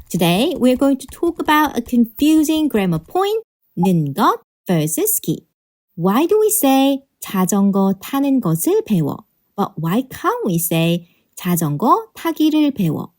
Today, we're going to talk about a confusing grammar point, 는 것 versus 기. Why do we say 자전거 타는 것을 배워? But why can't we say 자전거 타기를 배워?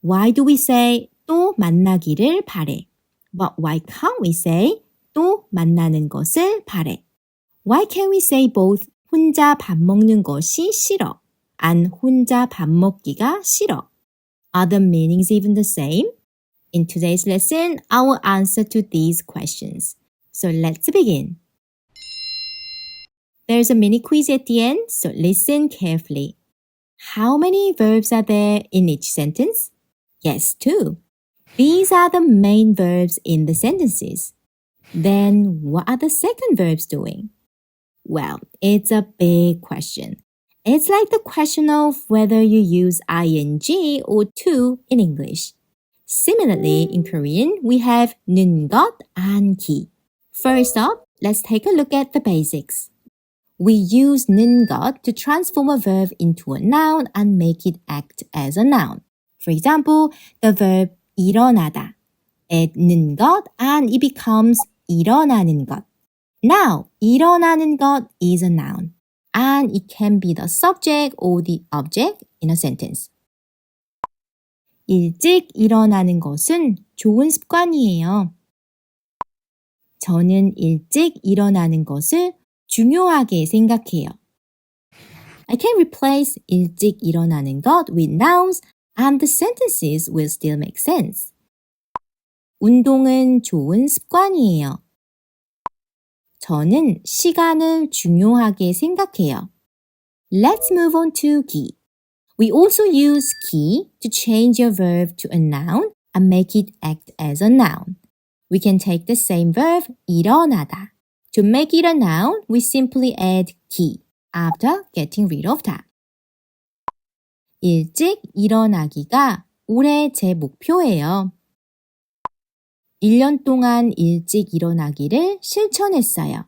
Why do we say 또 만나기를 바래? But why can't we say 또 만나는 것을 바래? Why can't we say both 혼자 밥 먹는 것이 싫어? and 혼자 밥 먹기가 싫어? Are the meanings even the same? In today's lesson, I will answer to these questions. So let's begin. There's a mini quiz at the end, so listen carefully. How many verbs are there in each sentence? Yes, 2. These are the main verbs in the sentences. Then what are the second verbs doing? Well, it's a big question. It's like the question of whether you use ing or to in English. Similarly, in Korean, we have 는 것 and 기. First up, let's take a look at the basics. We use 는 것 to transform a verb into a noun and make it act as a noun. For example, the verb 일어나다. Add 는 것 and it becomes 일어나는 것. Now, 일어나는 것 is a noun and it can be the subject or the object in a sentence. 일찍 일어나는 것은 좋은 습관이에요. 저는 일찍 일어나는 것을 중요하게 생각해요. I can replace 일찍 일어나는 것 with nouns and the sentences will still make sense. 운동은 좋은 습관이에요. 저는 시간을 중요하게 생각해요. Let's move on to 기. We also use 기 to change a verb to a noun and make it act as a noun. We can take the same verb, 일어나다. To make it a noun, we simply add 기 after getting rid of that. 일찍 일어나기가 올해 제 목표예요. 1년 동안 일찍 일어나기를 실천했어요.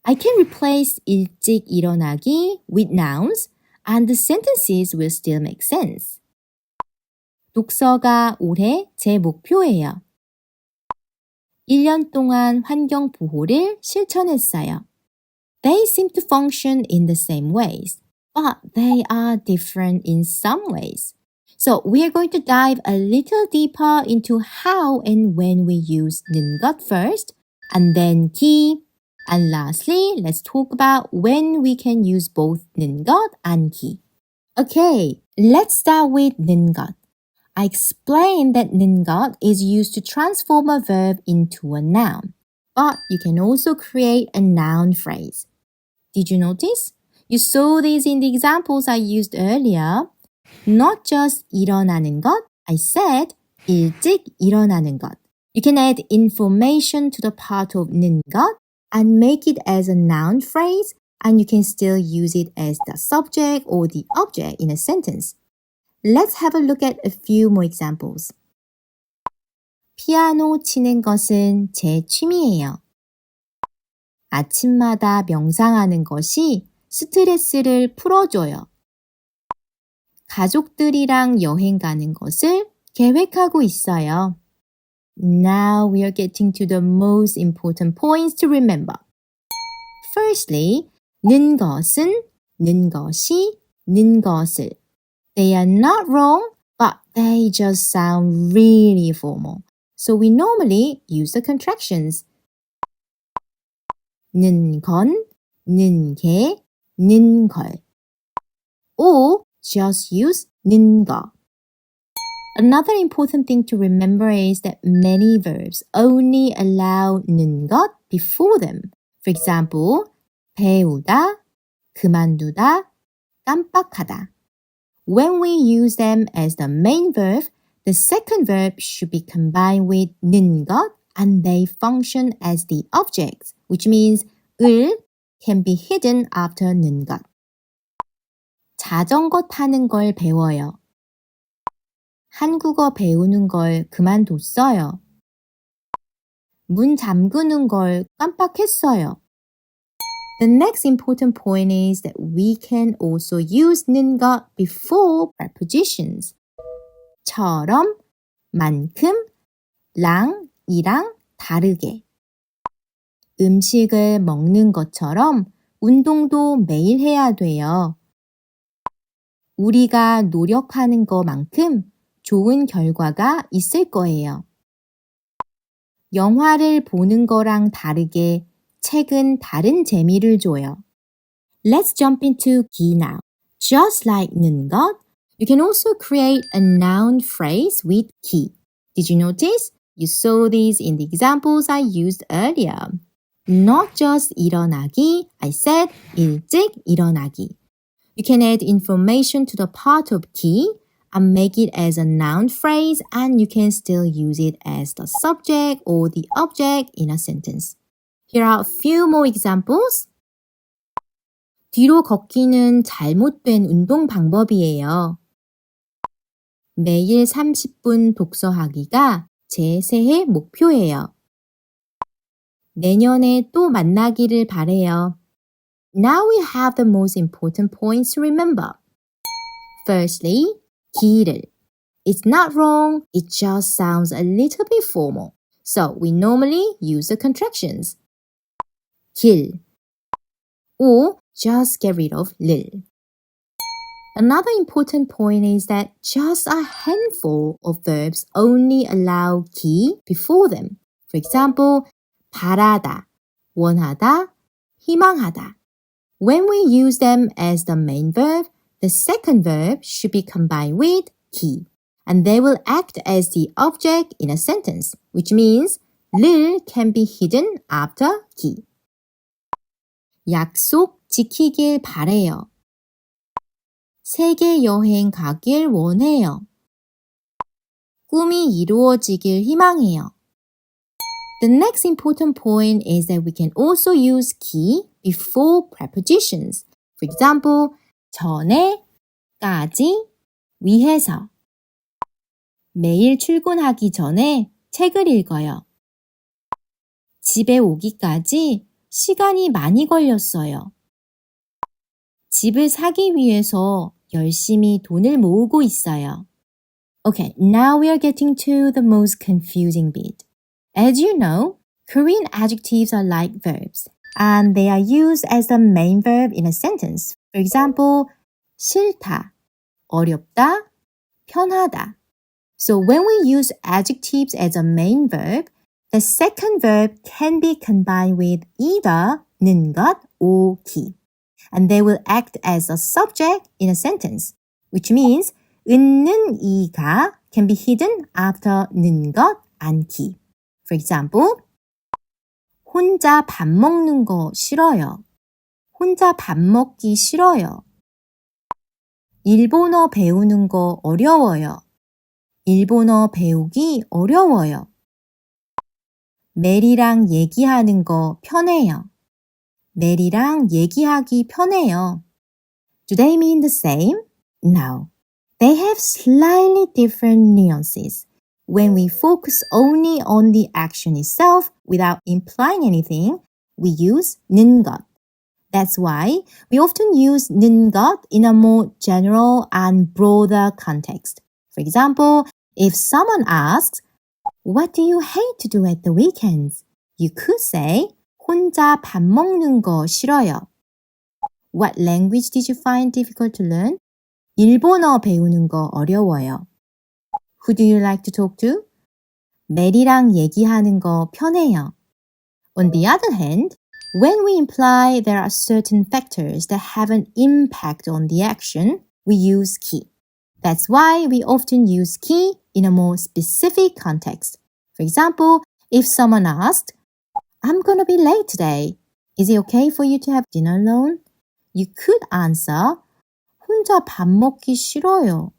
I can replace 일찍 일어나기 with nouns and the sentences will still make sense. 독서가 올해 제 목표예요. 1년 동안 환경 보호를 실천했어요. They seem to function in the same ways, but they are different in some ways. So we are going to dive a little deeper into how and when we use 는 것 first, and then 기, and lastly, let's talk about when we can use both 는 것 and 기. Okay, let's start with 는 것. I explained that 는 것 is used to transform a verb into a noun, but you can also create a noun phrase. Did you notice? You saw these in the examples I used earlier. Not just 일어나는 것, I said 일찍 일어나는 것. You can add information to the part of 는 것 and make it as a noun phrase, and you can still use it as the subject or the object in a sentence. Let's have a look at a few more examples. 피아노 치는 것은 제 취미예요. 아침마다 명상하는 것이 스트레스를 풀어줘요. 가족들이랑 여행 가는 것을 계획하고 있어요. Now we are getting to the most important points to remember. Firstly, 는 것은, 는 것이, 는 것을. They are not wrong, but they just sound really formal. So we normally use the contractions. 는 건, 는 개, 는 걸. Or just use 는 거. Another important thing to remember is that many verbs only allow 는 것 before them. For example, 배우다, 그만두다, 깜빡하다. When we use them as the main verb, the second verb should be combined with 는 것 and they function as the objects, which means 을 can be hidden after 는 것. 자전거 타는 걸 배워요. 한국어 배우는 걸 그만뒀어요. 문 잠그는 걸 깜빡했어요. The next important point is that we can also use 는 것 before prepositions. 처럼, 만큼, 랑이랑 다르게. 음식을 먹는 것처럼 운동도 매일 해야 돼요. 우리가 노력하는 것만큼 좋은 결과가 있을 거예요. 영화를 보는 거랑 다르게 책은 다른 재미를 줘요. Let's jump into 기 now. Just like 는 것, you can also create a noun phrase with 기. Did you notice? You saw these in the examples I used earlier. Not just 일어나기, I said 일찍 일어나기. You can add information to the part of 기 and make it as a noun phrase, and you can still use it as the subject or the object in a sentence. Here are a few more examples. 뒤로 걷기는 잘못된 운동 방법이에요. 매일 30분 독서하기가 제 새해 목표예요. 내년에 또 만나기를 바래요. Now we have the most important points to remember. Firstly, 기를. It's not wrong, it just sounds a little bit formal. So we normally use the contractions. 길. Or just get rid of 를. Another important point is that just a handful of verbs only allow 기 before them. For example, 바라다, 원하다, 희망하다. When we use them as the main verb, the second verb should be combined with 기, and they will act as the object in a sentence, which means 를 can be hidden after 기. 약속 지키길 바래요. 세계 여행 가길 원해요. 꿈이 이루어지길 희망해요. The next important point is that we can also use 기 before prepositions. For example, 전에, 까지, 위해서. 매일 출근하기 전에 책을 읽어요. 집에 오기까지 시간이 많이 걸렸어요. 집을 사기 위해서 열심히 돈을 모으고 있어요. Okay, now we are getting to the most confusing bit. As you know, Korean adjectives are like verbs, and they are used as the main verb in a sentence. For example, 싫다, 어렵다, 편하다. So when we use adjectives as a main verb, the second verb can be combined with either 는 것 or 기, and they will act as a subject in a sentence, which means 있는 이가 can be hidden after 는 것 and 기. For example, 혼자 밥 먹는 거 싫어요. 혼자 밥 먹기 싫어요. 일본어 배우는 거 어려워요. 일본어 배우기 어려워요. 메리랑 얘기하는 거 편해요. 메리랑 얘기하기 편해요. Do they mean the same? No. They have slightly different nuances. When we focus only on the action itself without implying anything, we use 는 것. That's why we often use 는 것 in a more general and broader context. For example, if someone asks, "What do you hate to do at the weekends?" You could say, 혼자 밥 먹는 거 싫어요. What language did you find difficult to learn? 일본어 배우는 거 어려워요. Who do you like to talk to? 메리랑 얘기하는 거 편해요. On the other hand, when we imply there are certain factors that have an impact on the action, we use 기. That's why we often use 기 in a more specific context. For example, if someone asked, "I'm gonna be late today. Is it okay for you to have dinner alone?" You could answer, 혼자 밥 먹기 싫어요.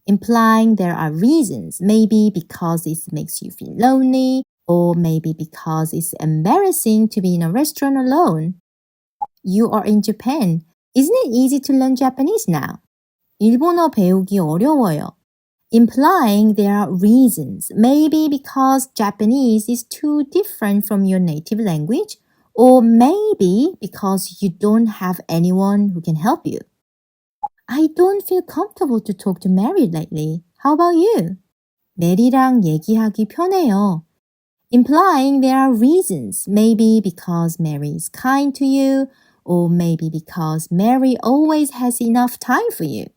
Implying there are reasons, maybe because it makes you feel lonely, or maybe because it's embarrassing to be in a restaurant alone. You are in Japan. Isn't it easy to learn Japanese now? 일본어 배우기 어려워요. Implying there are reasons, maybe because Japanese is too different from your native language, or maybe because you don't have anyone who can help you. I don't feel comfortable to talk to Mary lately. How about you? 메리랑 얘기하기 편해요. Implying there are reasons, maybe because Mary is kind to you, or maybe because Mary always has enough time for you.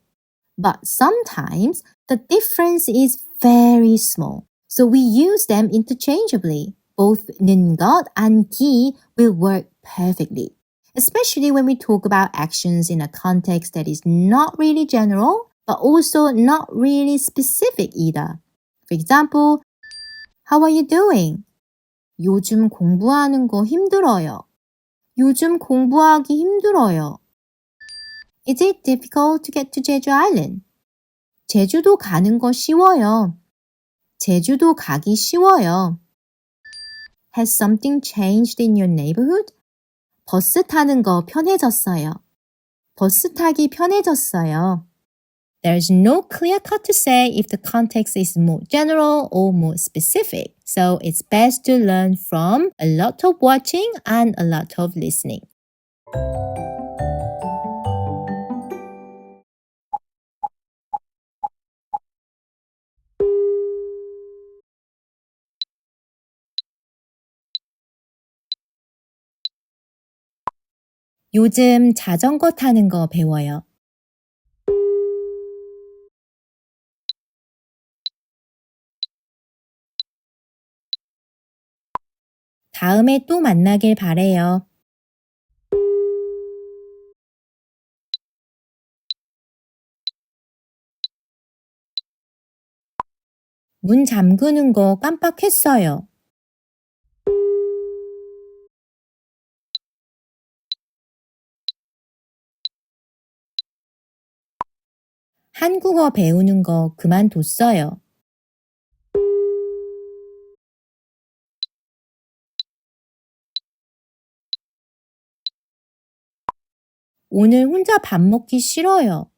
But sometimes the difference is very small, so we use them interchangeably. Both 는 것 and 기 will work perfectly, especially when we talk about actions in a context that is not really general, but also not really specific either. For example, how are you doing? 요즘 공부하는 거 힘들어요. 요즘 공부하기 힘들어요. Is it difficult to get to Jeju Island? 제주도 가는 거 쉬워요. 제주도 가기 쉬워요. Has something changed in your neighborhood? 버스 타는 거 편해졌어요. 버스 타기 편해졌어요. There's no clear cut to say if the context is more general or more specific. So it's best to learn from a lot of watching and a lot of listening. 요즘 자전거 타는 거 배워요. 다음에 또 만나길 바래요. 문 잠그는 거 깜빡했어요. 한국어 배우는 거 그만뒀어요. 오늘 혼자 밥 먹기 싫어요.